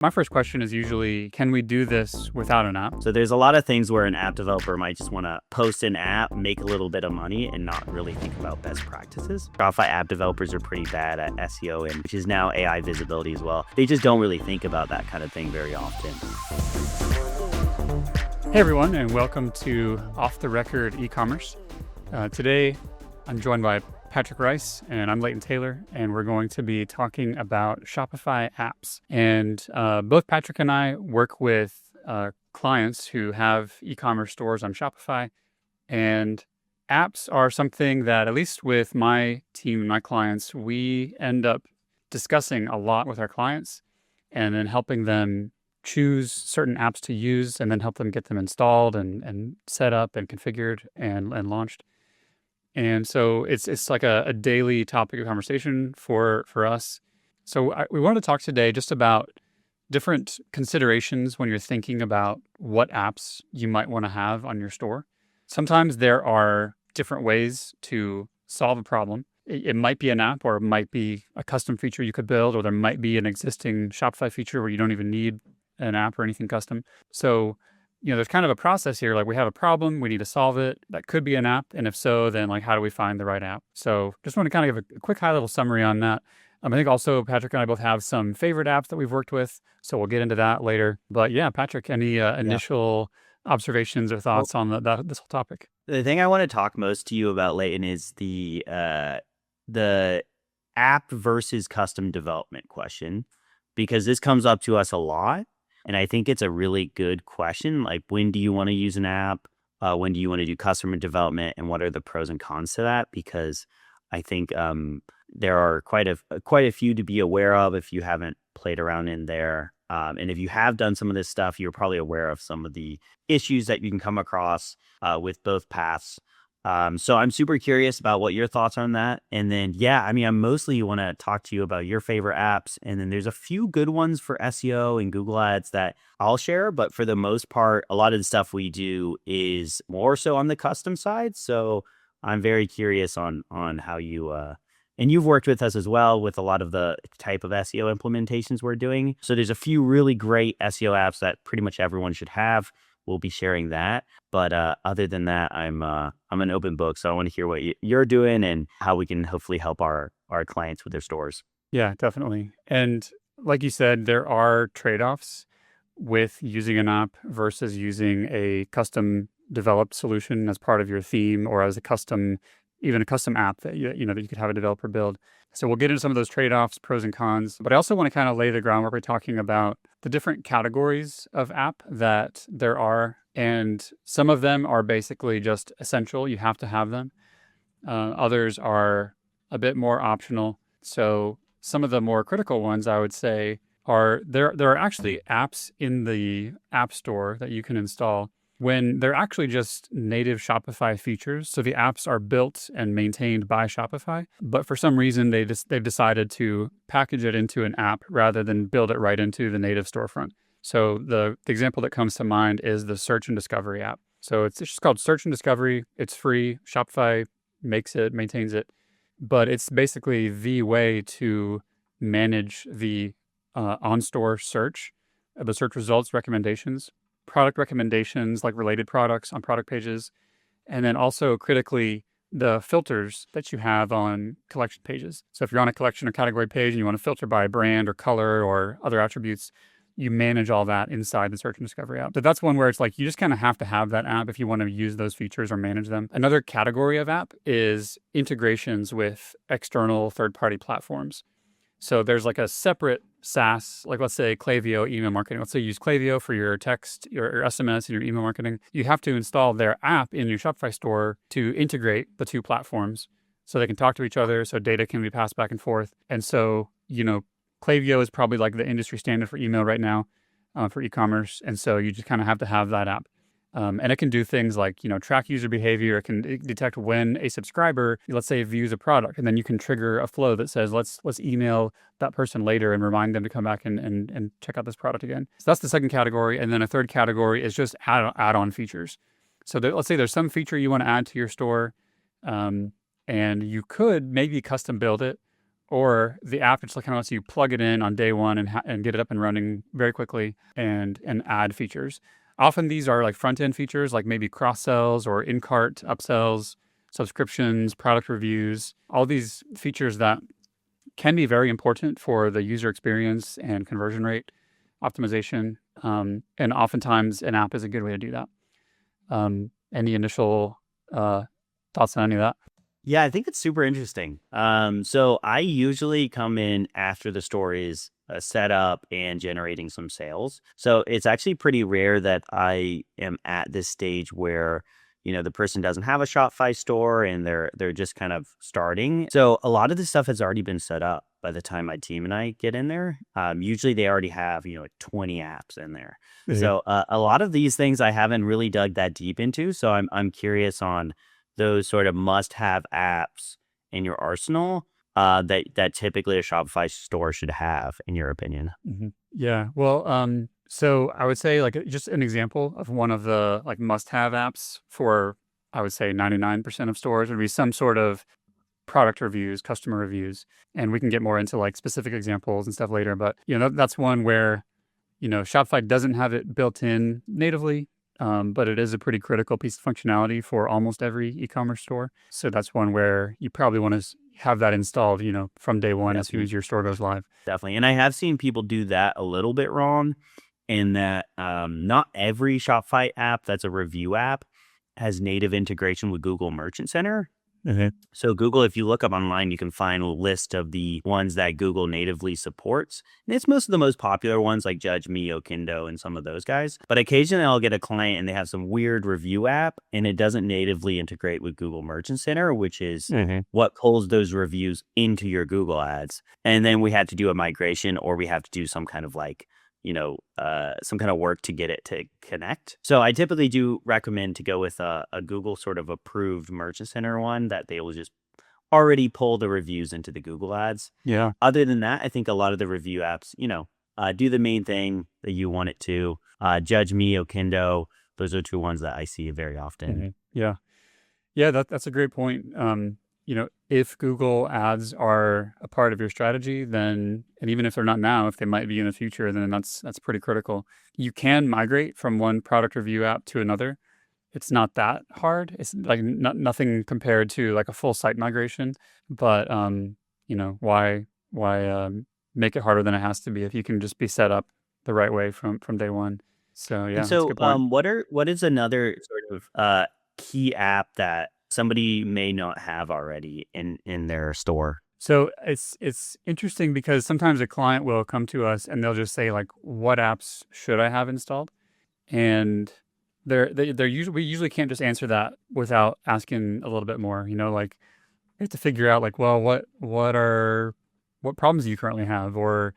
My first question is usually, can we do this without an app? So there's a lot of things where an app developer might just want to post an app, make a little bit of money, and not really think about best practices. Shopify app developers are pretty bad at SEO, and which is now AI visibility as well. They just don't really think about that kind of thing very often. Hey everyone, and welcome to Off the Record E-commerce. Today, I'm joined by Patrick Rice, and I'm Leighton Taylor, and we're going to be talking about Shopify apps. And both Patrick and I work with clients who have e-commerce stores on Shopify, and apps are something that, at least with my team and my clients, we end up discussing a lot with our clients, and then helping them choose certain apps to use, and then help them get them installed and set up and configured and launched. And so it's like a daily topic of conversation for us. So we wanted to talk today just about different considerations when you're thinking about what apps you might want to have on your store. Sometimes there are different ways to solve a problem. It might be an app, or it might be a custom feature you could build, or there might be an existing Shopify feature where you don't even need an app or anything custom. So there's kind of a process here. Like, we have a problem, we need to solve it. That could be an app. And if so, then how do we find the right app? So just want to kind of give a quick high level summary on that. I think also Patrick and I both have some favorite apps that we've worked with. So we'll get into that later. But yeah, Patrick, any initial observations or thoughts on this whole topic? The thing I want to talk most to you about, Leighton, is the app versus custom development question, because this comes up to us a lot. And I think it's a really good question. Like, when do you want to use an app? When do you want to do custom development? And what are the pros and cons to that? Because I think there are quite a few to be aware of if you haven't played around in there. And if you have done some of this stuff, you're probably aware of some of the issues that you can come across with both paths. So I'm super curious about what your thoughts are on that. And then, I mostly want to talk to you about your favorite apps. And then there's a few good ones for SEO and Google Ads that I'll share. But for the most part, a lot of the stuff we do is more so on the custom side. So I'm very curious on how you, and you've worked with us as well with a lot of the type of SEO implementations we're doing. So there's a few really great SEO apps that pretty much everyone should have. We'll be sharing that. But other than that, I'm an open book. So I want to hear what you're doing and how we can hopefully help our clients with their stores. Yeah, definitely. And like you said, there are trade-offs with using an app versus using a custom developed solution as part of your theme, or as even a custom app that that you could have a developer build. So we'll get into some of those trade-offs, pros and cons. But I also want to kind of lay the groundwork by talking about the different categories of app that there are. And some of them are basically just essential. You have to have them. Others are a bit more optional. So some of the more critical ones, I would say, are there are actually apps in the App Store that you can install when they're actually just native Shopify features. So the apps are built and maintained by Shopify, but for some reason they've decided to package it into an app rather than build it right into the native storefront. So the example that comes to mind is the Search and Discovery app. So it's just called Search and Discovery. It's free. Shopify makes it, maintains it, but it's basically the way to manage the on-store search, the search results, recommendations, product recommendations, like related products on product pages, and then also critically the filters that you have on collection pages. So if you're on a collection or category page and you want to filter by brand or color or other attributes, you manage all that inside the Search and Discovery app. So that's one where it's like you just kind of have to have that app if you want to use those features or manage them. Another category of app is integrations with external third-party platforms. So there's like a separate SaaS, like let's say Klaviyo email marketing. Let's say you use Klaviyo for your text, your SMS, and your email marketing. You have to install their app in your Shopify store to integrate the two platforms so they can talk to each other, so data can be passed back and forth. And so, Klaviyo is probably like the industry standard for email right now for e-commerce. And so you just kind of have to have that app. And it can do things like, track user behavior. It can detect when a subscriber, let's say, views a product, and then you can trigger a flow that says, let's email that person later and remind them to come back and check out this product again. So that's the second category. And then a third category is just add-on features. So let's say there's some feature you want to add to your store, and you could maybe custom build it, or the app just kind of lets you plug it in on day one and get it up and running very quickly and add features. Often these are like front-end features, like maybe cross-sells or in-cart upsells, subscriptions, product reviews, all these features that can be very important for the user experience and conversion rate optimization. And oftentimes an app is a good way to do that. Any initial thoughts on any of that? Yeah, I think it's super interesting. So I usually come in after the store is set up and generating some sales. So it's actually pretty rare that I am at this stage where, the person doesn't have a Shopify store and they're just kind of starting. So a lot of this stuff has already been set up by the time my team and I get in there. Usually they already have, 20 apps in there. So a lot of these things I haven't really dug that deep into. So I'm curious on those sort of must-have apps in your arsenal that typically a Shopify store should have, in your opinion. Yeah. Well, so I would say like just an example of one of the like must-have apps for, I would say 99% of stores would be some sort of product reviews, customer reviews. And we can get more into like specific examples and stuff later. But, that's one where, Shopify doesn't have it built in natively. But it is a pretty critical piece of functionality for almost every e-commerce store. So that's one where you probably want to have that installed, from day one as soon as your store goes live. Definitely. And I have seen people do that a little bit wrong in that not every Shopify app that's a review app has native integration with Google Merchant Center. So Google, if you look up online, you can find a list of the ones that Google natively supports. And it's most of the most popular ones like Judge Me, Okindo, and some of those guys. But occasionally I'll get a client and they have some weird review app and it doesn't natively integrate with Google Merchant Center, which is what pulls those reviews into your Google ads. And then we have to do a migration or we have to do some kind of like, some kind of work to get it to connect. So I typically do recommend to go with a Google sort of approved Merchant Center one that they will just already pull the reviews into the Google ads. Yeah. Other than that, I think a lot of the review apps, do the main thing that you want it to. Judge Me, Okindo, those are two ones that I see very often. Yeah. Yeah, that's a great point. If Google ads are a part of your strategy, then, and even if they're not now, if they might be in the future, then that's pretty critical. You can migrate from one product review app to another. It's not that hard. It's like nothing compared to like a full site migration, but why make it harder than it has to be if you can just be set up the right way from day one. So yeah, And that's a so good point. what is another sort of key app that somebody may not have already in their store? So it's interesting because sometimes a client will come to us and they'll just say like, "What apps should I have installed?" And they're usually we usually can't just answer that without asking a little bit more. Like we have to figure out like, well, what problems do you currently have, or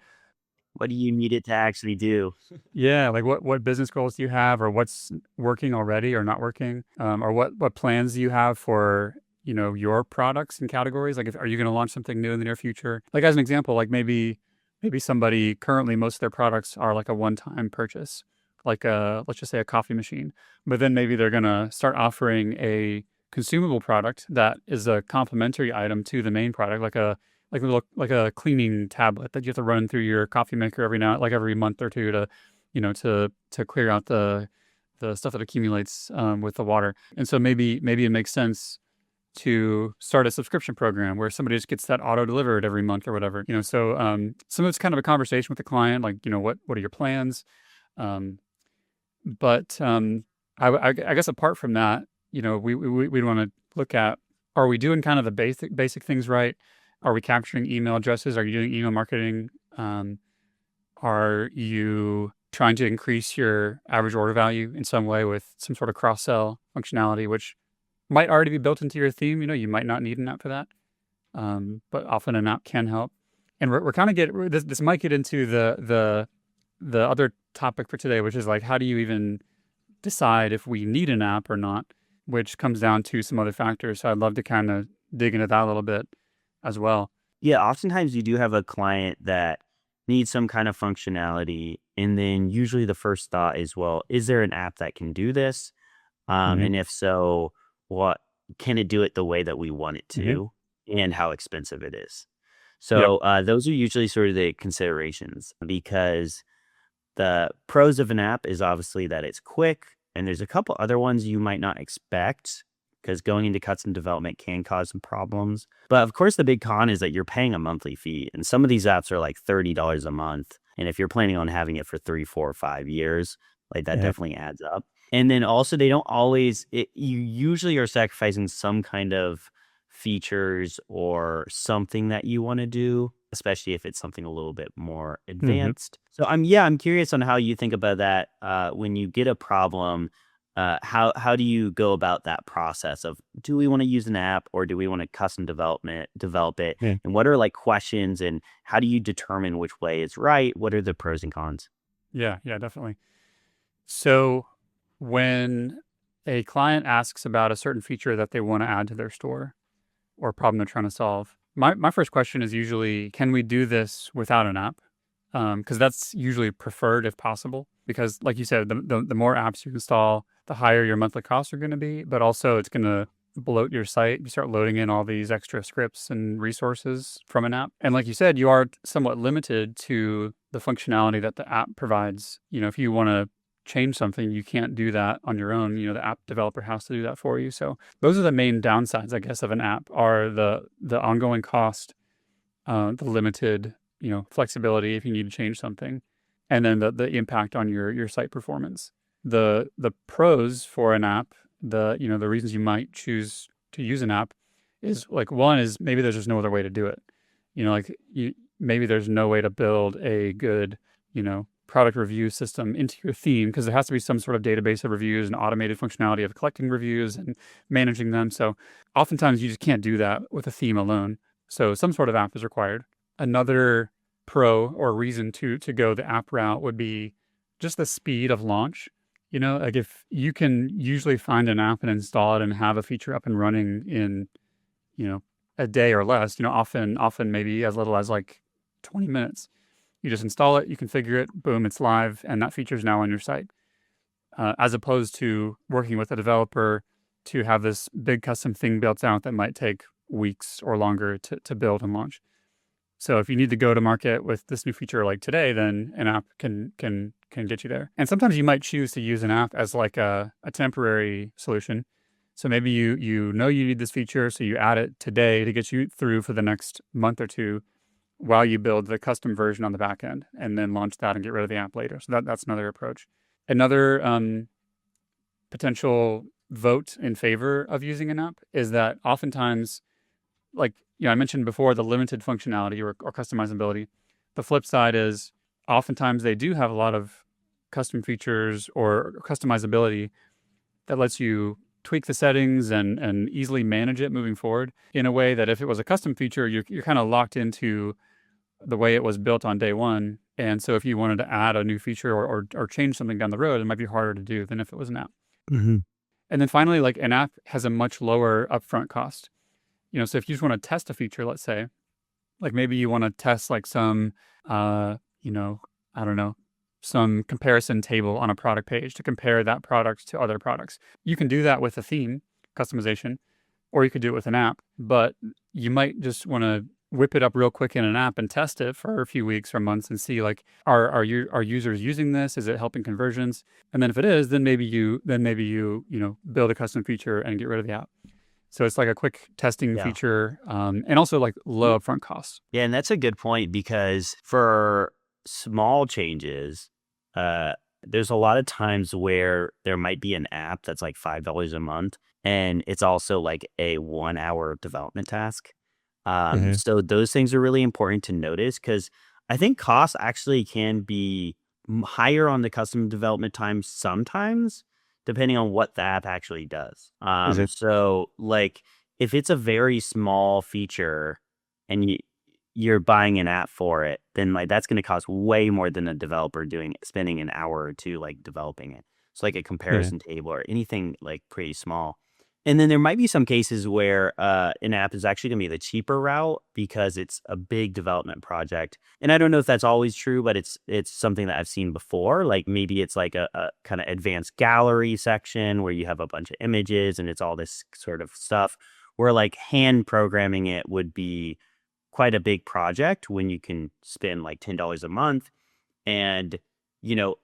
What do you need it to actually do? yeah, like what business goals do you have, or what's working already or not working, or what plans do you have for your products and categories? Like, are you going to launch something new in the near future? Like as an example, like maybe somebody currently most of their products are like a one-time purchase, like let's just say a coffee machine, but then maybe they're going to start offering a consumable product that is a complementary item to the main product, like a cleaning tablet that you have to run through your coffee maker every month or two to, to clear out the stuff that accumulates with the water. And so maybe it makes sense to start a subscription program where somebody just gets that auto delivered every month or whatever. So some of it's kind of a conversation with the client, like what are your plans? But I guess apart from that, we want to look at, are we doing kind of the basic things right? Are we capturing email addresses? Are you doing email marketing? Are you trying to increase your average order value in some way with some sort of cross-sell functionality, which might already be built into your theme? You might not need an app for that, but often an app can help. And we're kind of this might get into the other topic for today, which is like, how do you even decide if we need an app or not, which comes down to some other factors. So I'd love to kind of dig into that a little bit as well. Yeah, oftentimes you do have a client that needs some kind of functionality. And then usually the first thought is, well, is there an app that can do this? And if so, what can it do it the way that we want it to and how expensive it is? Yep. So those are usually sort of the considerations, because the pros of an app is obviously that it's quick, and there's a couple other ones you might not expect, because going into custom development can cause some problems. But of course, the big con is that you're paying a monthly fee, and some of these apps are like $30 a month. And if you're planning on having it for 3, 4, or 5 years, like that Mhm. definitely adds up. And then also, they don't always, you usually are sacrificing some kind of features or something that you want to do, especially if it's something a little bit more Mhm. advanced. So I'm curious on how you think about that when you get a problem. How do you go about that process of, do we want to use an app, or do we want to custom develop it? Yeah. And what are like questions, and how do you determine which way is right? What are the pros and cons? Yeah, yeah, definitely. So when a client asks about a certain feature that they want to add to their store or problem they're trying to solve, my first question is usually, can we do this without an app? Because that's usually preferred if possible. Because, like you said, the more apps you install, the higher your monthly costs are going to be. But also, it's going to bloat your site. You start loading in all these extra scripts and resources from an app. And like you said, you are somewhat limited to the functionality that the app provides. If you want to change something, you can't do that on your own. The app developer has to do that for you. So those are the main downsides, I guess, of an app, are the ongoing cost, the limited, flexibility if you need to change something, and then the impact on your site performance. The pros for an app, the reasons you might choose to use an app is, like, one is maybe there's just no other way to do it. Maybe there's no way to build a good, product review system into your theme, because there has to be some sort of database of reviews and automated functionality of collecting reviews and managing them. So oftentimes you just can't do that with a theme alone. So some sort of app is required. Another pro or reason to go the app route would be just the speed of launch. Like, if you can usually find an app and install it and have a feature up and running in, you know, a day or less, often maybe as little as like 20 minutes. You just install it, you configure it, boom, it's live, and that feature is now on your site. As opposed to working with a developer to have this big custom thing built out that might take weeks or longer to build and launch. So if you need to go to market with this new feature like today, then an app can get you there. And sometimes you might choose to use an app as like a temporary solution. So maybe you know you need this feature, so you add it today to get you through for the next month or two while you build the custom version on the back end, and then launch that and get rid of the app later. So that's another approach. Another potential vote in favor of using an app is that oftentimes, like, I mentioned before, the limited functionality or customizability. The flip side is oftentimes they do have a lot of custom features or customizability that lets you tweak the settings and easily manage it moving forward, in a way that if it was a custom feature, you're kind of locked into the way it was built on day one. And so if you wanted to add a new feature or change something down the road, it might be harder to do than if it was an app. Mm-hmm. And then finally, like, an app has a much lower upfront cost. So if you just want to test a feature, let's say, like maybe you want to test like some, I don't know, some comparison table on a product page to compare that product to other products. You can do that with a theme customization, or you could do it with an app, but you might just want to whip it up real quick in an app and test it for a few weeks or months and see, like, are users using this? Is it helping conversions? And then if it is, then maybe you build a custom feature and get rid of the app. So it's like a quick testing Yeah. feature, and also like low upfront costs. Yeah, and that's a good point, because for small changes, there's a lot of times where there might be an app that's like $5 a month, and it's also like a 1-hour development task. Mhm. So those things are really important to notice, because I think costs actually can be higher on the custom development time sometimes, depending on what the app actually does. Is it? So like, if it's a very small feature and you're buying an app for it, then like that's going to cost way more than a developer spending an hour or two like developing it. So like a Yeah. comparison table or anything like pretty small. And then there might be some cases where an app is actually going to be the cheaper route, because it's a big development project. And I don't know if that's always true, but it's something that I've seen before. Like maybe it's like a kind of advanced gallery section where you have a bunch of images and it's all this sort of stuff, where like hand programming it would be quite a big project when you can spend like $10 a month. And, you know,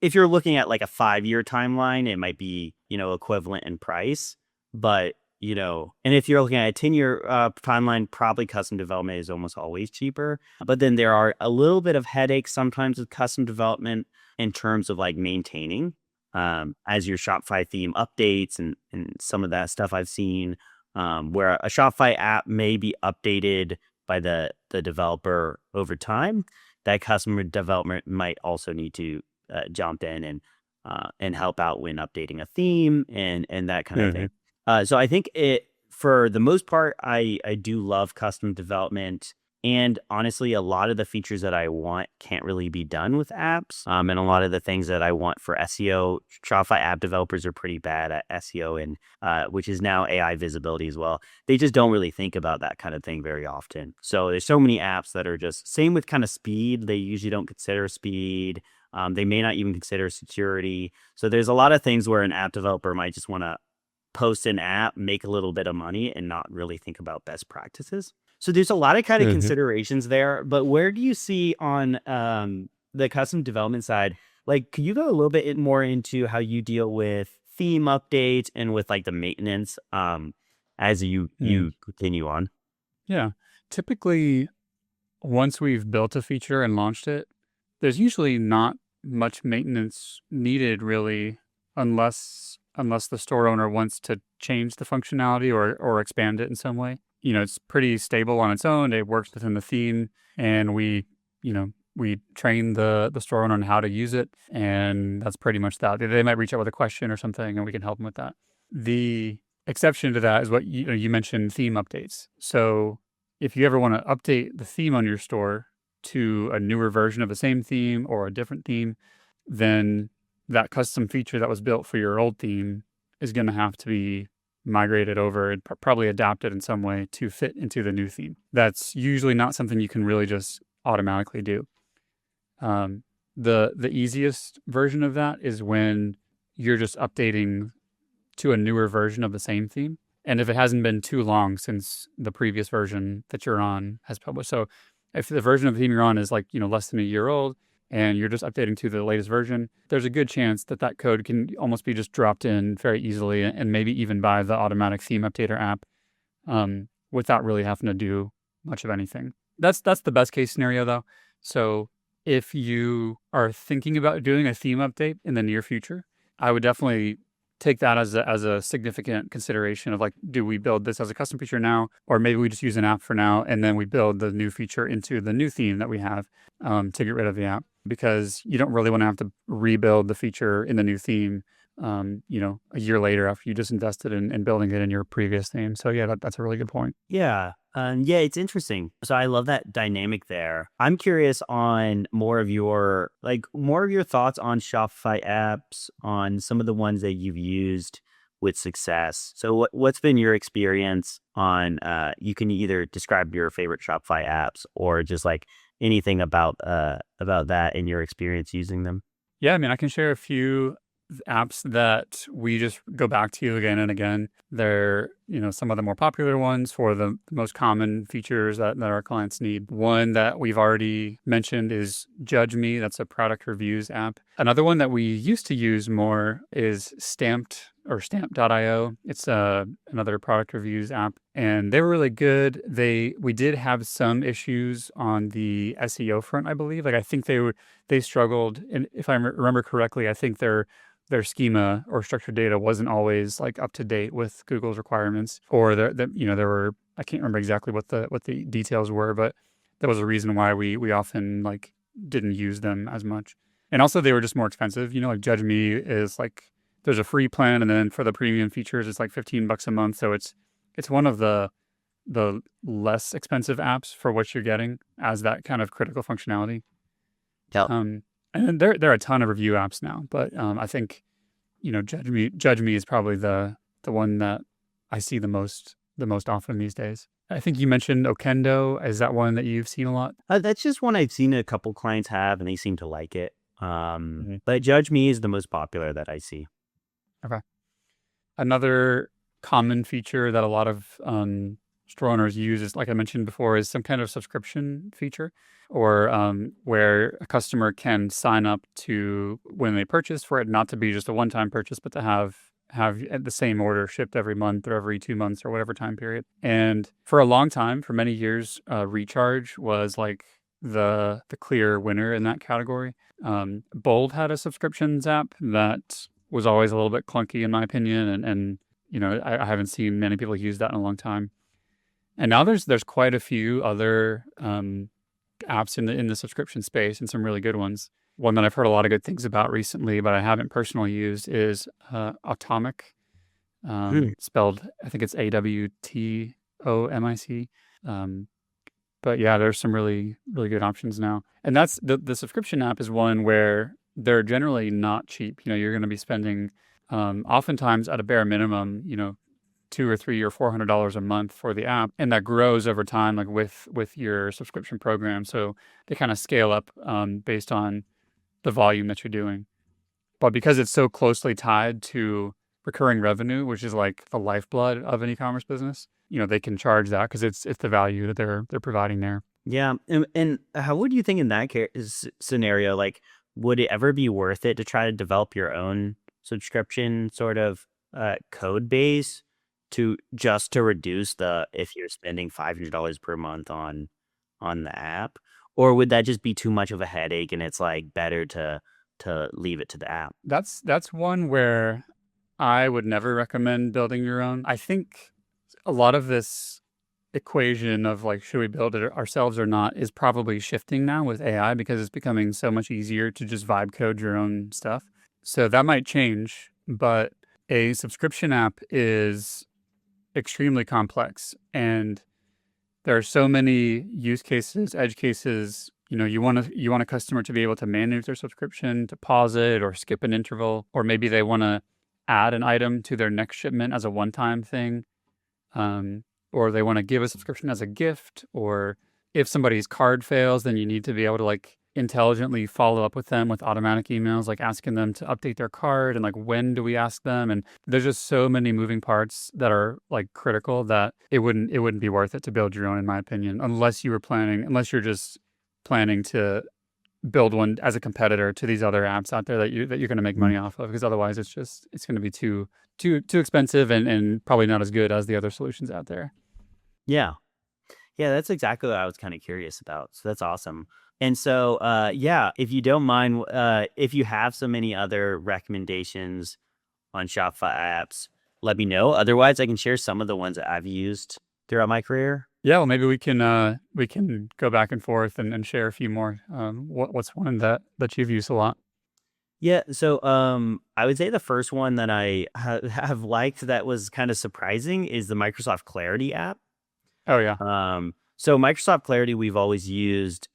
if you're looking at like a 5-year timeline, it might be, equivalent in price. But, and if you're looking at a 10-year timeline, probably custom development is almost always cheaper. But then there are a little bit of headaches sometimes with custom development in terms of like maintaining as your Shopify theme updates and some of that stuff I've seen, where a Shopify app may be updated by the developer over time. That customer development might also need to jump in and help out when updating a theme and that kind of thing. So I think for the most part, I do love custom development. And honestly, a lot of the features that I want can't really be done with apps. And a lot of the things that I want for SEO, Shopify app developers are pretty bad at SEO, and which is now AI visibility as well. They just don't really think about that kind of thing very often. So there's so many apps that are just same with kind of speed. They usually don't consider speed. They may not even consider security. So there's a lot of things where an app developer might just want to post an app, make a little bit of money, and not really think about best practices. So there's a lot of kind of considerations there, but where do you see on the custom development side, like, could you go a little bit more into how you deal with theme updates and with like the maintenance as you continue on? Yeah. Typically, once we've built a feature and launched it, there's usually not much maintenance needed really, unless the store owner wants to change the functionality or expand it in some way. It's pretty stable on its own. It works within the theme, and we train the store owner on how to use it, and that's pretty much that. They might reach out with a question or something, and we can help them with that. The exception to that is what you mentioned, theme updates. So if you ever want to update the theme on your store to a newer version of the same theme or a different theme, then that custom feature that was built for your old theme is going to have to be migrated over and probably adapted in some way to fit into the new theme. That's usually not something you can really just automatically do. The easiest version of that is when you're just updating to a newer version of the same theme. And if it hasn't been too long since the previous version that you're on has published. So if the version of the theme you're on is like, less than a year old, and you're just updating to the latest version, there's a good chance that code can almost be just dropped in very easily, and maybe even by the automatic theme updater app without really having to do much of anything. That's the best case scenario though. So if you are thinking about doing a theme update in the near future, I would definitely take that as a significant consideration of like, do we build this as a custom feature now, or maybe we just use an app for now and then we build the new feature into the new theme that we have to get rid of the app, because you don't really want to have to rebuild the feature in the new theme a year later after you just invested in building it in your previous theme. So yeah, that's a really good point. Yeah. It's interesting. So I love that dynamic there. I'm curious on more of your thoughts on Shopify apps, on some of the ones that you've used with success. So what's been your experience on, you can either describe your favorite Shopify apps or just like anything about that and your experience using them. Yeah, I mean, I can share a few apps that we just go back to again and again. They're, some of the more popular ones for the most common features that our clients need. One that we've already mentioned is Judge Me. That's a product reviews app. Another one that we used to use more is Stamp.io. It's another product reviews app, and they were really good. We did have some issues on the SEO front, I believe. Like I think they struggled, and if I remember correctly, I think their schema or structured data wasn't always like up to date with Google's requirements, or there were, I can't remember exactly what the details were, but that was a reason why we often like didn't use them as much. And also they were just more expensive. Like Judge Me is like, there's a free plan, and then for the premium features it's like $15 a month. So it's one of the less expensive apps for what you're getting as that kind of critical functionality. Yeah. And there are a ton of review apps now, but I think Judge Me is probably the one that I see the most often these days. I think you mentioned Okendo. Is that one that you've seen a lot? That's just one I've seen a couple clients have, and they seem to like it. But Judge Me is the most popular that I see. Okay. Another common feature that a lot of store owners use is, like I mentioned before, is some kind of subscription feature, or where a customer can sign up to, when they purchase, for it not to be just a one-time purchase, but to have the same order shipped every month or every 2 months or whatever time period. And for a long time, for many years, Recharge was like the clear winner in that category. Bold had a subscriptions app that was always a little bit clunky in my opinion, and I haven't seen many people use that in a long time. And now there's quite a few other apps in the subscription space, and some really good ones. One that I've heard a lot of good things about recently, but I haven't personally used, is Atomic, spelled, I think it's AWTOMIC. But yeah, there's some really, really good options now. And that's the subscription app is one where they're generally not cheap. You're going to be spending, oftentimes at a bare minimum, $200 or $300 or $400 a month for the app, and that grows over time, like with your subscription program. So they kind of scale up based on the volume that you're doing. But because it's so closely tied to recurring revenue, which is like the lifeblood of an e-commerce business, they can charge that because it's the value that they're providing there. Yeah. And how would you think in that scenario, like, would it ever be worth it to try to develop your own subscription sort of code base to reduce if you're spending $500 per month on the app? Or would that just be too much of a headache and it's like better to leave it to the app? That's one where I would never recommend building your own. I think a lot of this equation of like, should we build it ourselves or not, is probably shifting now with AI, because it's becoming so much easier to just vibe code your own stuff. So that might change, but a subscription app is extremely complex, and there are so many use cases, edge cases. You want a customer to be able to manage their subscription, to pause it or skip an interval, or maybe they want to add an item to their next shipment as a one-time thing, or they want to give a subscription as a gift, or if somebody's card fails, then you need to be able to like intelligently follow up with them with automatic emails, like asking them to update their card, and like, when do we ask them? And there's just so many moving parts that are like critical that it wouldn't be worth it to build your own, in my opinion, unless you're just planning to build one as a competitor to these other apps out there that you're going to make money off of, because otherwise it's going to be too expensive and probably not as good as the other solutions out there. Yeah. Yeah, that's exactly what I was kind of curious about. So that's awesome. And so, if you don't mind, if you have so many other recommendations on Shopify apps, let me know. Otherwise, I can share some of the ones that I've used throughout my career. Yeah, well, maybe we can go back and forth and share a few more. What's one that you've used a lot? Yeah, so I would say the first one that I have liked that was kind of surprising is the Microsoft Clarity app. Oh yeah. So Microsoft Clarity, we've always used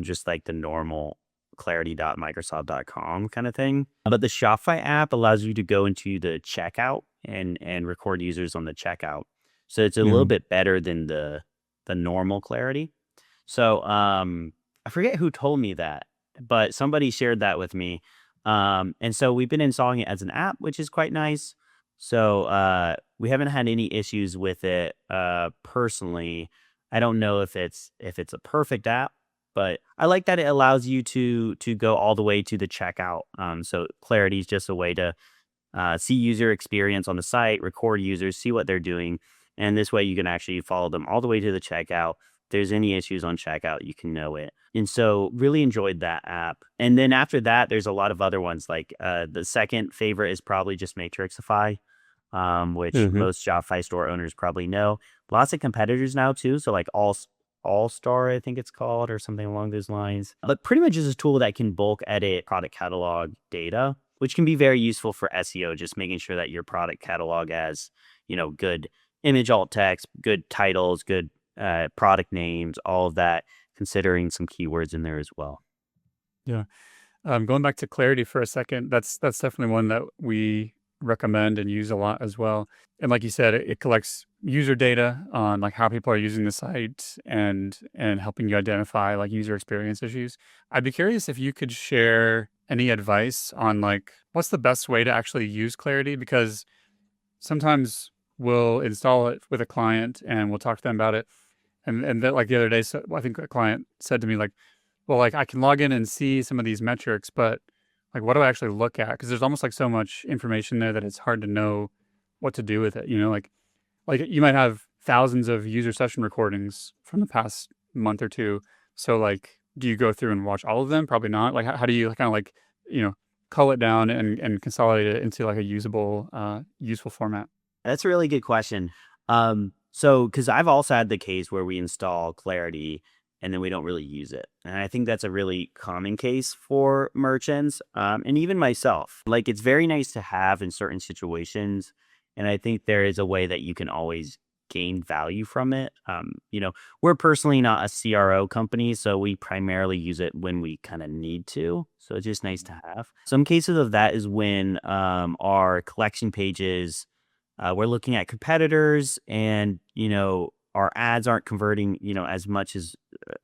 just like the normal clarity.microsoft.com kind of thing. But the Shopify app allows you to go into the checkout and record users on the checkout. So it's a little bit better than the normal Clarity. So I forget who told me that, but somebody shared that with me. And so we've been installing it as an app, which is quite nice. So we haven't had any issues with it personally. I don't know if it's a perfect app, but I like that it allows you to go all the way to the checkout. So Clarity is just a way to see user experience on the site, record users, see what they're doing. And this way you can actually follow them all the way to the checkout. If there's any issues on checkout, you can know it. And so really enjoyed that app. And then after that, there's a lot of other ones. Like the second favorite is probably just Matrixify, which most Shopify store owners probably know. Lots of competitors now too. So like All-Star, I think it's called, or something along those lines. But pretty much is a tool that can bulk edit product catalog data, which can be very useful for SEO, just making sure that your product catalog has, good image alt text, good titles, good product names, all of that, considering some keywords in there as well. Yeah. Going back to Clarity for a second, that's definitely one that we recommend and use a lot as well. And like you said, it collects user data on like how people are using the site and helping you identify like user experience issues. I'd be curious if you could share any advice on like what's the best way to actually use Clarity, because sometimes we'll install it with a client and we'll talk to them about it. And that, like the other day, so I think a client said to me like, well, like I can log in and see some of these metrics, but like what do I actually look at? Because there's almost like so much information there that it's hard to know what to do with it. Like you might have thousands of user session recordings from the past month or two. So like, do you go through and watch all of them? Probably not. Like, how do you kind of like, you know, cull it down and consolidate it into like a useful format? That's a really good question. So because I've also had the case where we install Clarity and then we don't really use it. And I think that's a really common case for merchants, and even myself. Like it's very nice to have in certain situations. And I think there is a way that you can always gain value from it. We're personally not a CRO company, so we primarily use it when we kind of need to. So it's just nice to have. Some cases of that is when our collection pages, we're looking at competitors and, our ads aren't converting, as much as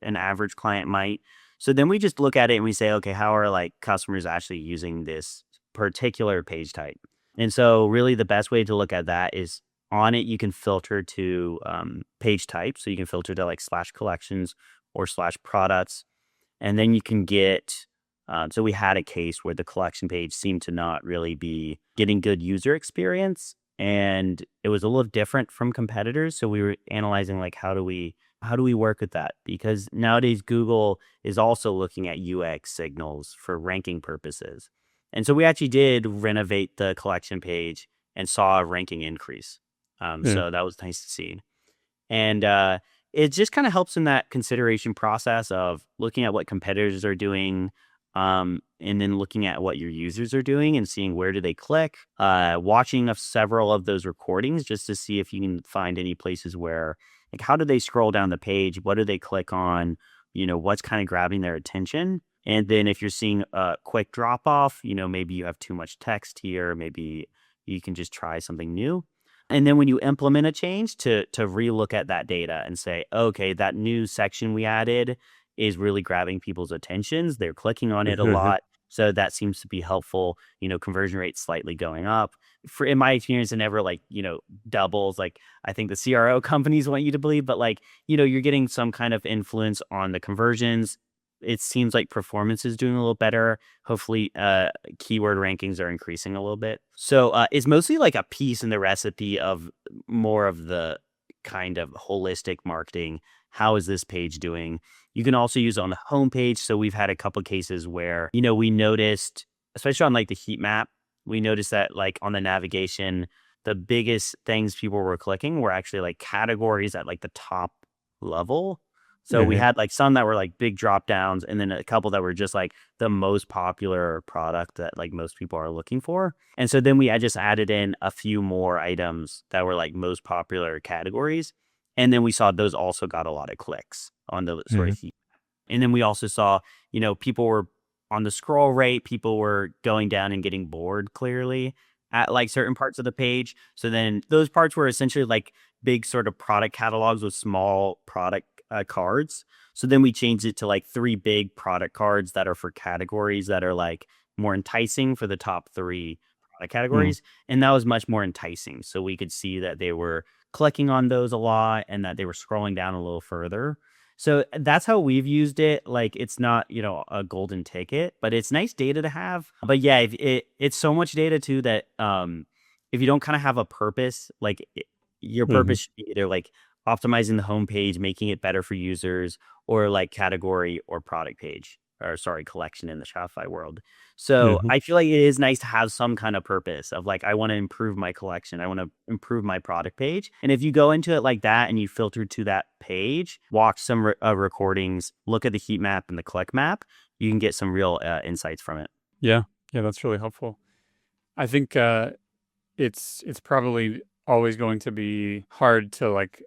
an average client might. So then we just look at it and we say, okay, how are like customers actually using this particular page type? And so really the best way to look at that is on it, you can filter to page type. So you can filter to like /collections or /products. And then you can get, so we had a case where the collection page seemed to not really be getting good user experience. And it was a little different from competitors. So we were analyzing like, how do we work with that? Because nowadays Google is also looking at UX signals for ranking purposes. And so we actually did renovate the collection page and saw a ranking increase. Yeah. So that was nice to see. And it just kind of helps in that consideration process of looking at what competitors are doing, and then looking at what your users are doing and seeing where do they click, watching several of those recordings just to see if you can find any places where, like, how do they scroll down the page? What do they click on? What's kind of grabbing their attention? And then if you're seeing a quick drop off, maybe you have too much text here, maybe you can just try something new. And then when you implement a change to relook at that data and say, okay, that new section we added is really grabbing people's attentions. They're clicking on it a lot. So that seems to be helpful. Conversion rate slightly going up. In my experience, it never doubles. Like I think the CRO companies want you to believe, but you're getting some kind of influence on the conversions. It seems like performance is doing a little better. Hopefully, keyword rankings are increasing a little bit. So it's mostly like a piece in the recipe of more of the kind of holistic marketing. How is this page doing? You can also use it on the homepage. So we've had a couple cases where, we noticed, especially on like the heat map, we noticed that like on the navigation, the biggest things people were clicking were actually like categories at like the top level. So we had like some that were like big drop downs and then a couple that were just like the most popular product that like most people are looking for. And so then I just added in a few more items that were like most popular categories. And then we saw those also got a lot of clicks on the sort of heat. And then we also saw, people were on the scroll rate, people were going down and getting bored clearly at like certain parts of the page. So then those parts were essentially like big sort of product catalogs with small product cards. So then we changed it to like 3 big product cards that are for categories that are like more enticing for the top 3 product categories. And that was much more enticing. So we could see that they were clicking on those a lot and that they were scrolling down a little further. So that's how we've used it. Like it's not, a golden ticket, but it's nice data to have. But yeah, it's so much data too that if you don't kind of have a purpose, like your purpose should be either like optimizing the homepage, making it better for users, or like category or product page, or sorry, collection in the Shopify world. So I feel like it is nice to have some kind of purpose of like, I want to improve my collection. I want to improve my product page. And if you go into it like that and you filter to that page, watch some recordings, look at the heat map and the click map, you can get some real insights from it. Yeah, that's really helpful. I think it's probably always going to be hard to like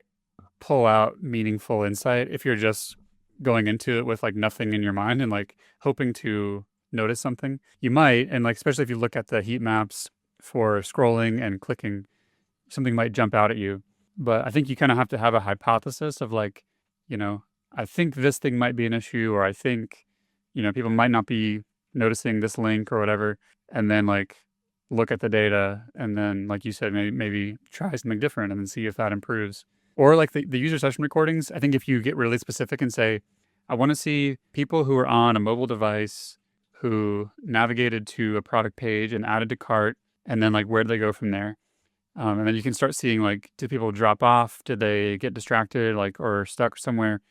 pull out meaningful insight if you're just going into it with like nothing in your mind and like hoping to notice something. You might, and like especially if you look at the heat maps for scrolling and clicking, something might jump out at you. But I think you kind of have to have a hypothesis of like, I think this thing might be an issue, or I think, people might not be noticing this link or whatever. And then like look at the data, and then, like you said, maybe try something different and then see if that improves. Or like the user session recordings, I think if you get really specific and say, I want to see people who are on a mobile device who navigated to a product page and added to cart, and then like where do they go from there? And then you can start seeing like, did people drop off? Did they get distracted, like, or stuck somewhere?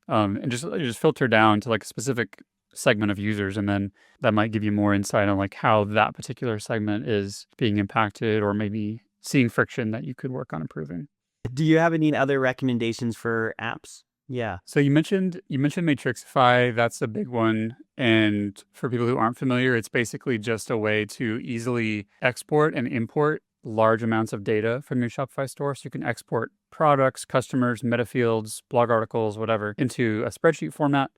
And just filter down to like a specific segment of users, and then that might give you more insight on like how that particular segment is being impacted, or maybe seeing friction that you could work on improving. Do you have any other recommendations for apps? Yeah. So you mentioned Matrixify. That's a big one. And for people who aren't familiar, it's basically just a way to easily export and import large amounts of data from your Shopify store. So you can export products, customers, meta fields, blog articles, whatever, into a spreadsheet format.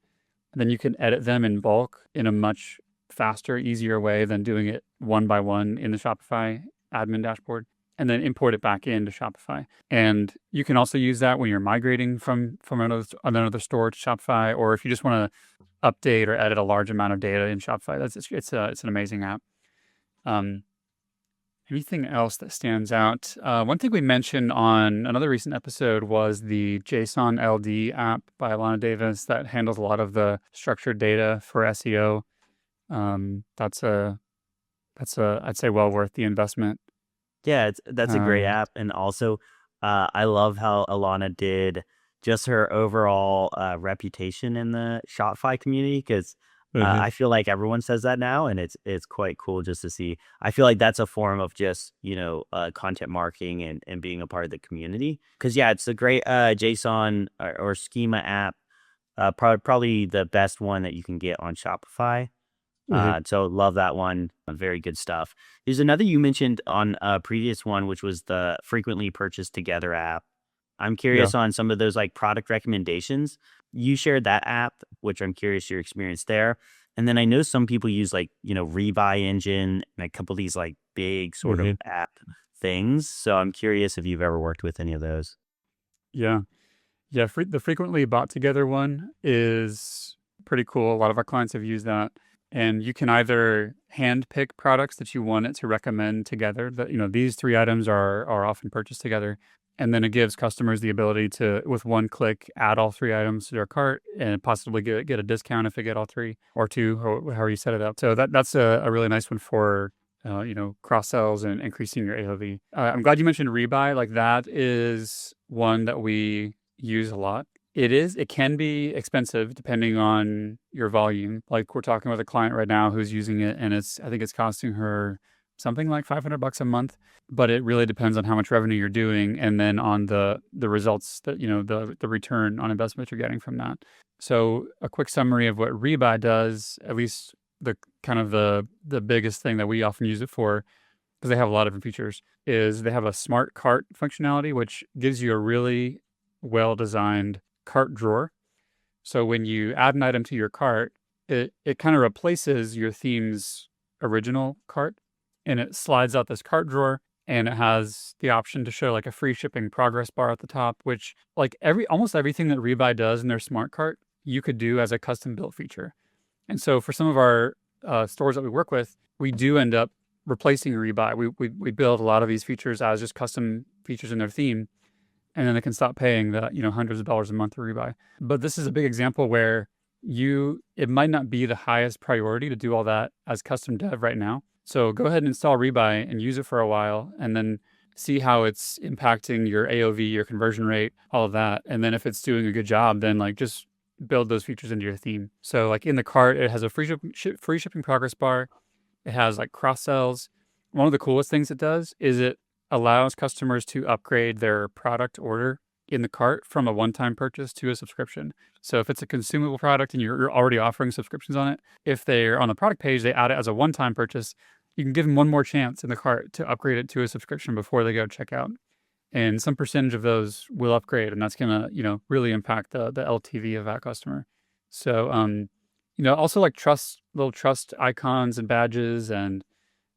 And then you can edit them in bulk in a much faster, easier way than doing it one by one in the Shopify admin dashboard, and then import it back into Shopify. And you can also use that when you're migrating from another store to Shopify, or if you just want to update or edit a large amount of data in Shopify. It's an amazing app. Anything else that stands out? One thing we mentioned on another recent episode was the JSON-LD app by Alana Davis that handles a lot of the structured data for SEO. That's I'd say well worth the investment. Yeah, that's a great app. And also, I love how Alana did just her overall reputation in the Shopify community, because I feel like everyone says that now, and it's quite cool just to see. I feel like that's a form of just, content marketing and being a part of the community. Because, yeah, it's a great JSON or schema app, probably the best one that you can get on Shopify. So love that one. Very good stuff. There's another you mentioned on a previous one, which was the frequently purchased together app. I'm curious on some of those like product recommendations. You shared that app, which I'm curious your experience there. And then I know some people use like, Rebuy engine and a couple of these like big sort of app things. So I'm curious if you've ever worked with any of those. Yeah. The frequently bought together one is pretty cool. A lot of our clients have used that. And you can either hand pick products that you want it to recommend together. That these 3 items are often purchased together, and then it gives customers the ability to, with one click, add all 3 items to their cart and possibly get a discount if they get all 3 or 2, or however you set it up. So that's a really nice one for cross sells and increasing your AOV. I'm glad you mentioned Rebuy. Like that is one that we use a lot. It can be expensive depending on your volume. Like we're talking with a client right now who's using it, and I think it's costing her something like $500 a month, but it really depends on how much revenue you're doing, and then on the results that, the return on investment you're getting from that. So a quick summary of what Rebuy does, at least the kind of the biggest thing that we often use it for, because they have a lot of different features, is they have a smart cart functionality, which gives you a really well-designed cart drawer. So when you add an item to your cart, it kind of replaces your theme's original cart, and it slides out this cart drawer, and it has the option to show like a free shipping progress bar at the top, which like almost everything that Rebuy does in their smart cart, you could do as a custom built feature. And so for some of our stores that we work with, we do end up replacing Rebuy. We build a lot of these features as just custom features in their theme, and then they can stop paying the hundreds of dollars a month for Rebuy. But this is a big example where it might not be the highest priority to do all that as custom dev right now. So go ahead and install Rebuy and use it for a while, and then see how it's impacting your AOV, your conversion rate, all of that. And then if it's doing a good job, then like just build those features into your theme. So like in the cart, it has a free shipping progress bar. It has like cross sells. One of the coolest things it does is it allows customers to upgrade their product order in the cart from a one-time purchase to a subscription. So if it's a consumable product and you're already offering subscriptions on it, if they're on the product page, they add it as a one-time purchase, you can give them one more chance in the cart to upgrade it to a subscription before they go check out. And some percentage of those will upgrade, and that's going to, really impact the LTV of that customer. So, also like little trust icons and badges, and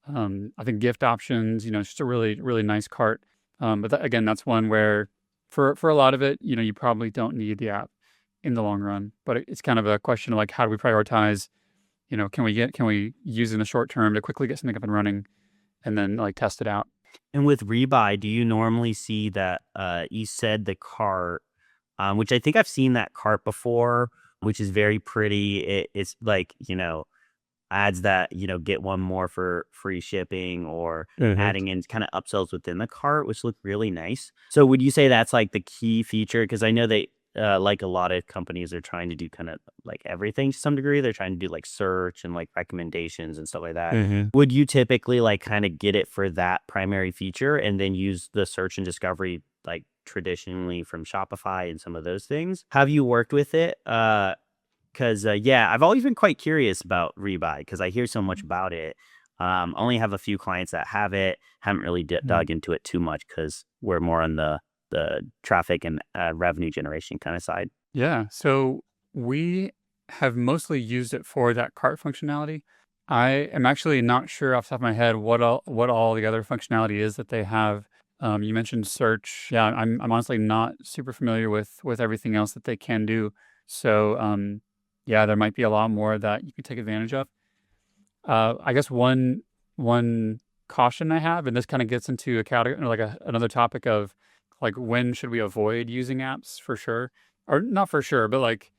I think gift options, it's just a really, really nice cart. But again, that's one where for a lot of it, you probably don't need the app in the long run. But it's kind of a question of like, how do we prioritize? Can we use in the short term to quickly get something up and running, and then like test it out. And with Rebuy, do you normally see that you said the cart, which I think I've seen that cart before, which is very pretty. It's like, adds that, get one more for free shipping, or adding in kind of upsells within the cart, which look really nice. So would you say that's like the key feature? Because I know they, like a lot of companies are trying to do kind of like everything to some degree. They're trying to do like search and like recommendations and stuff like that. Would you typically like kind of get it for that primary feature and then use the search and discovery like traditionally from Shopify and some of those things? Have you worked with it? Because yeah, I've always been quite curious about Rebuy because I hear so much about it. Only have a few clients that have it. Haven't really dug into it too much because we're more on the traffic and revenue generation kind of side. Yeah. So we have mostly used it for that cart functionality. I am actually not sure off the top of my head what all the other functionality is that they have. You mentioned search. Yeah, I'm honestly not super familiar with everything else that they can do. So yeah, there might be a lot more that you can take advantage of. I guess one caution I have, and this kind of gets into a category, like another topic of like when should we avoid using apps for sure, or not for sure, but like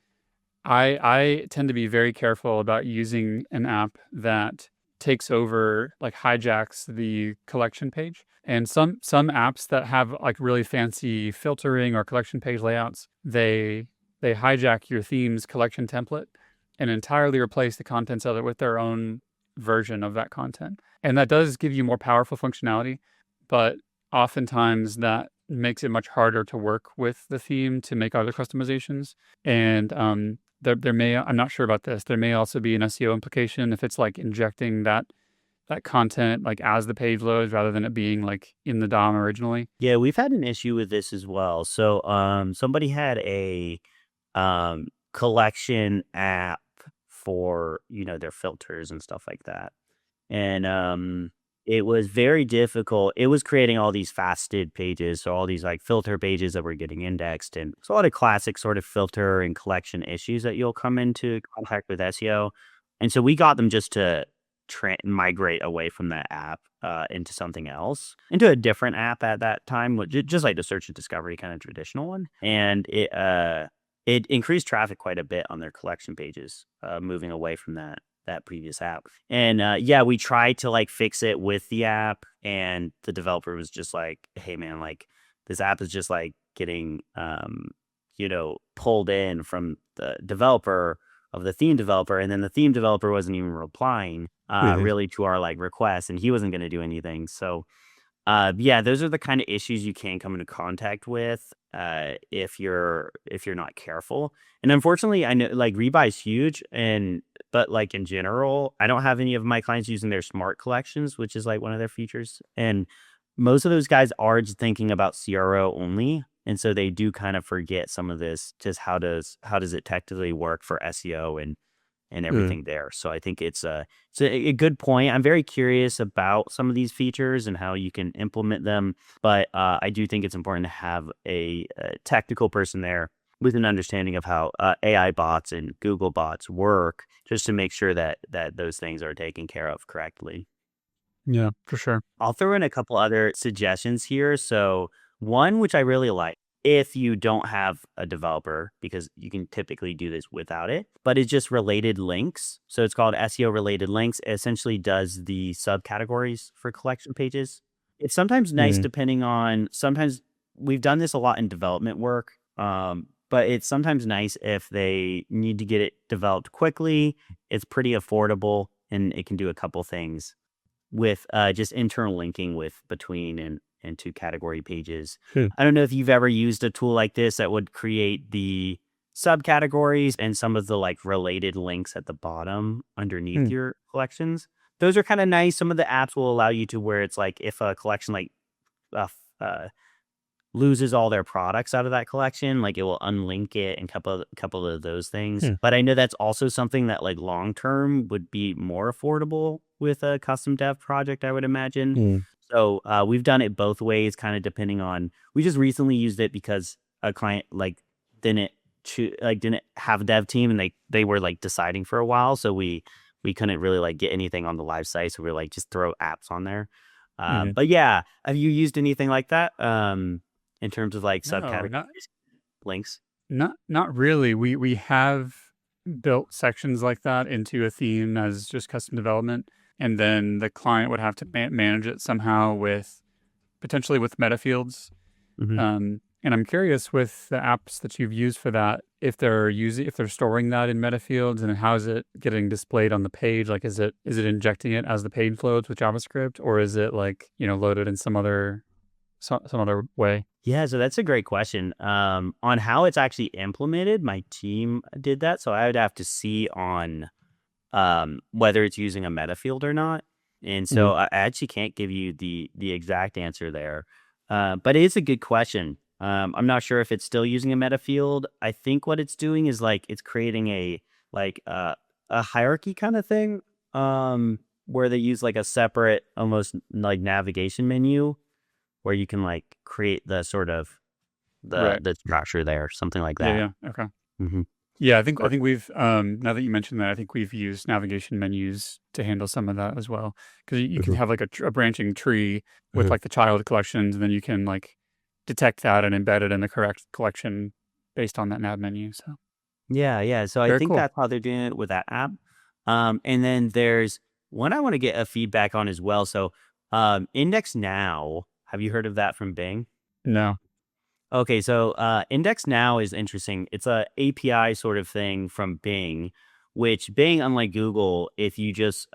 I tend to be very careful about using an app that takes over, like hijacks the collection page. And some apps that have like really fancy filtering or collection page layouts, they hijack your theme's collection template and entirely replace the contents of it with their own version of that content. And that does give you more powerful functionality, but oftentimes that makes it much harder to work with the theme to make other customizations. And there may, I'm not sure about this, there may also be an SEO implication if it's like injecting that content like as the page loads rather than it being like in the DOM originally. Yeah, we've had an issue with this as well. So somebody had a collection app for, their filters and stuff like that. And it was very difficult. It was creating all these faceted pages, so all these like filter pages that were getting indexed, and so a lot of classic sort of filter and collection issues that you'll come into contact with SEO. And so we got them just to migrate away from that app into something else, into a different app at that time, just like the search and discovery kind of traditional one. And it increased traffic quite a bit on their collection pages, moving away from that previous app. And yeah, we tried to like fix it with the app, and the developer was just like, hey man, like this app is just like getting pulled in from the developer of the theme developer, and then the theme developer wasn't even replying really to our like requests, and he wasn't going to do anything. So yeah, those are the kind of issues you can come into contact with if you're not careful. And unfortunately, I know like Rebuy is huge, but like in general, I don't have any of my clients using their smart collections, which is like one of their features. And most of those guys are just thinking about CRO only, and so they do kind of forget some of this. Just how does it technically work for SEO and everything there. So I think it's a good point. I'm very curious about some of these features and how you can implement them, but I do think it's important to have a technical person there with an understanding of how AI bots and Google bots work, just to make sure that those things are taken care of correctly. Yeah, for sure. I'll throw in a couple other suggestions here. So one, which I really like, if you don't have a developer, because you can typically do this without it, but it's just related links. So it's called SEO related links. It essentially does the subcategories for collection pages. It's sometimes nice depending on, sometimes we've done this a lot in development work, but it's sometimes nice if they need to get it developed quickly. It's pretty affordable, and it can do a couple things with just internal linking between and two category pages. I don't know if you've ever used a tool like this that would create the subcategories and some of the like related links at the bottom underneath your collections. Those are kind of nice. Some of the apps will allow you to where it's like if a collection like loses all their products out of that collection, like it will unlink it and couple of those things. But I know that's also something that like long term would be more affordable with a custom dev project, I would imagine. So we've done it both ways, kind of depending on. We just recently used it because a client like didn't have a dev team, and they were like deciding for a while, so we couldn't really like get anything on the live site, so we were like just throw apps on there. Mhm. But yeah, have you used anything like that in terms of like No, subcategories, links? not really. We have built sections like that into a theme as just custom development, and then the client would have to manage it somehow with potentially with meta fields. Hmm. And I'm curious with the apps that you've used for that, if they're storing that in meta fields, and how is it getting displayed on the page? Like, is it injecting it as the page loads with JavaScript, or is it like, loaded in some other way? Yeah, so that's a great question. On how it's actually implemented, my team did that, so I would have to see on whether it's using a meta field or not. And Mhm. so I actually can't give you the exact answer there. But it is a good question. I'm not sure if it's still using a meta field. I think what it's doing is like it's creating like uh, a hierarchy kind of thing, where they use like a separate almost like navigation menu where you can like create the sort of Right. the structure there, something like Yeah. that. Yeah. Okay. Hmm. Yeah, I think we've now that you mentioned that, I think we've used navigation menus to handle some of that as well. Because you can have like a branching tree with like the child collections, and then you can like detect that and embed it in the correct collection based on that nav menu. So Yeah, yeah. So I very think cool. that's how they're doing it with that app. And then there's one I want to get a feedback on as well. So IndexNow, have you heard of that from Bing? No. Okay, so IndexNow is interesting. It's a API sort of thing from Bing, which Bing, unlike Google, if you just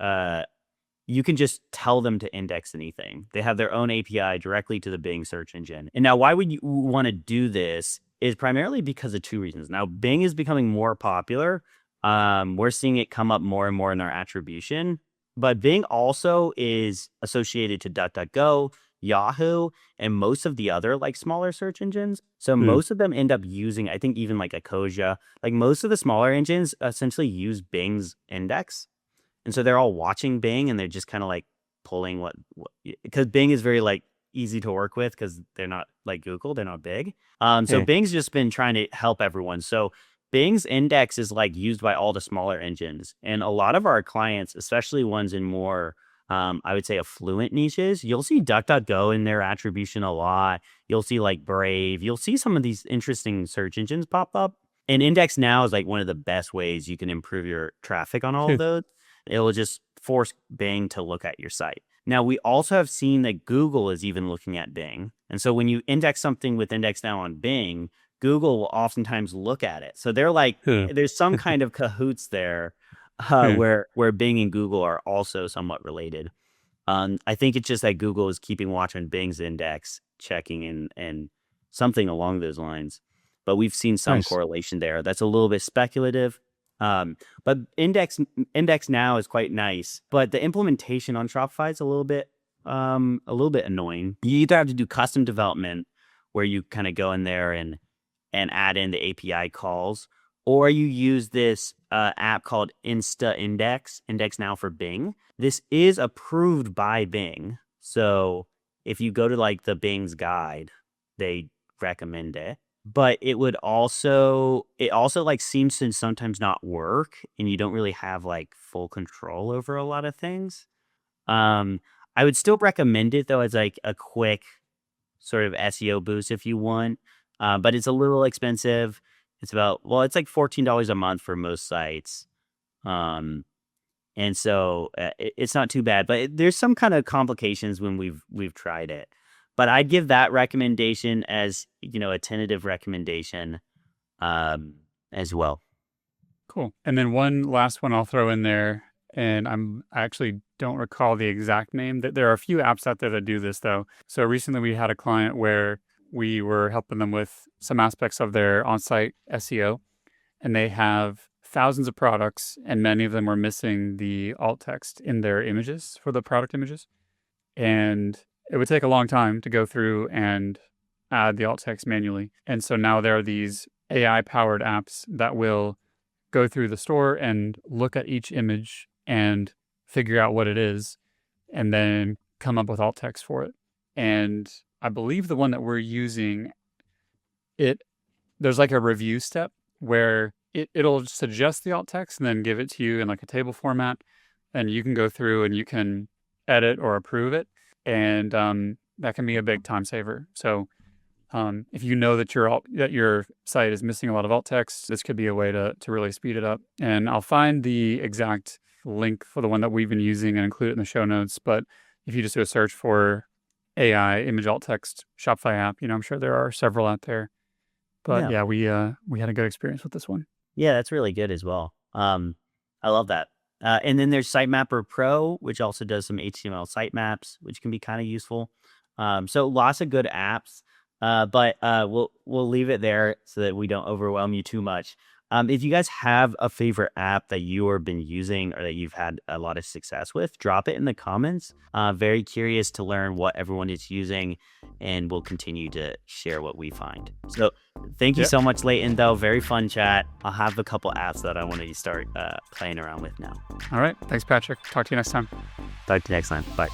you can just tell them to index anything. They have their own API directly to the Bing search engine. And now, why would you want to do this? Is primarily because of two reasons. Now, Bing is becoming more popular. We're seeing it come up more and more in our attribution. But Bing also is associated to DuckDuckGo, Yahoo, and most of the other like smaller search engines. So Hmm. most of them end up using, I think, even like Ecosia. Like most of the smaller engines essentially use Bing's index. And so they're all watching Bing and they're just kind of like pulling because Bing is very like easy to work with because they're not like Google, they're not big. So Yeah. Bing's just been trying to help everyone. So Bing's index is like used by all the smaller engines. And a lot of our clients, especially ones in more, I would say affluent niches, you'll see DuckDuckGo in their attribution a lot. You'll see like Brave. You'll see some of these interesting search engines pop up. And Index Now is like one of the best ways you can improve your traffic on all of those. It'll just force Bing to look at your site. Now, we also have seen that Google is even looking at Bing. And so when you index something with Index Now on Bing, Google will oftentimes look at it. So they're like, Huh. there's some kind of cahoots there Yeah. where Bing and Google are also somewhat related. I think it's just that Google is keeping watch on Bing's index, checking and something along those lines. But we've seen some Nice. correlation there. That's a little bit speculative. But index now is quite nice, but the implementation on Shopify is a little bit annoying. You either have to do custom development where you kind of go in there and add in the API calls, or you use this app called Index Now for Bing. This is approved by Bing. So if you go to like the Bing's guide, they recommend it. But it also like seems to sometimes not work and you don't really have like full control over a lot of things. Um, I would still recommend it though as like a quick sort of SEO boost if you want. But it's a little expensive. It's like $14 a month for most sites. Um, and so it's not too bad, but there's some kind of complications when we've tried it. But I'd give that recommendation as, a tentative recommendation as well. Cool. And then one last one I'll throw in there, and I actually don't recall the exact name. There are a few apps out there that do this though. So recently we had a client where we were helping them with some aspects of their on-site SEO, and they have thousands of products, and many of them were missing the alt text in their images for the product images. And it would take a long time to go through and add the alt text manually. And so now there are these AI powered apps that will go through the store and look at each image and figure out what it is, and then come up with alt text for it. And I believe the one that we're using, it there's like a review step where it'll suggest the alt text and then give it to you in like a table format, and you can go through and you can edit or approve it. and that can be a big time saver. So if you know that your site is missing a lot of alt text, this could be a way to really speed it up. And I'll find the exact link for the one that we've been using and include it in the show notes. But if you just do a search for AI image alt text Shopify app, I'm sure there are several out there. But yeah, we had a good experience with this one. Yeah, that's really good as well. I love that. And then there's Sitemapper Pro, which also does some HTML sitemaps, which can be kind of useful. So lots of good apps. But we'll leave it there so that we don't overwhelm you too much. If you guys have a favorite app that you have been using or that you've had a lot of success with, drop it in the comments. Very curious to learn what everyone is using, and we'll continue to share what we find. So thank you so much, Leighton, though. Very fun chat. I'll have a couple apps that I want to start playing around with now. All right. Thanks, Patrick. Talk to you next time. Talk to you next time. Bye.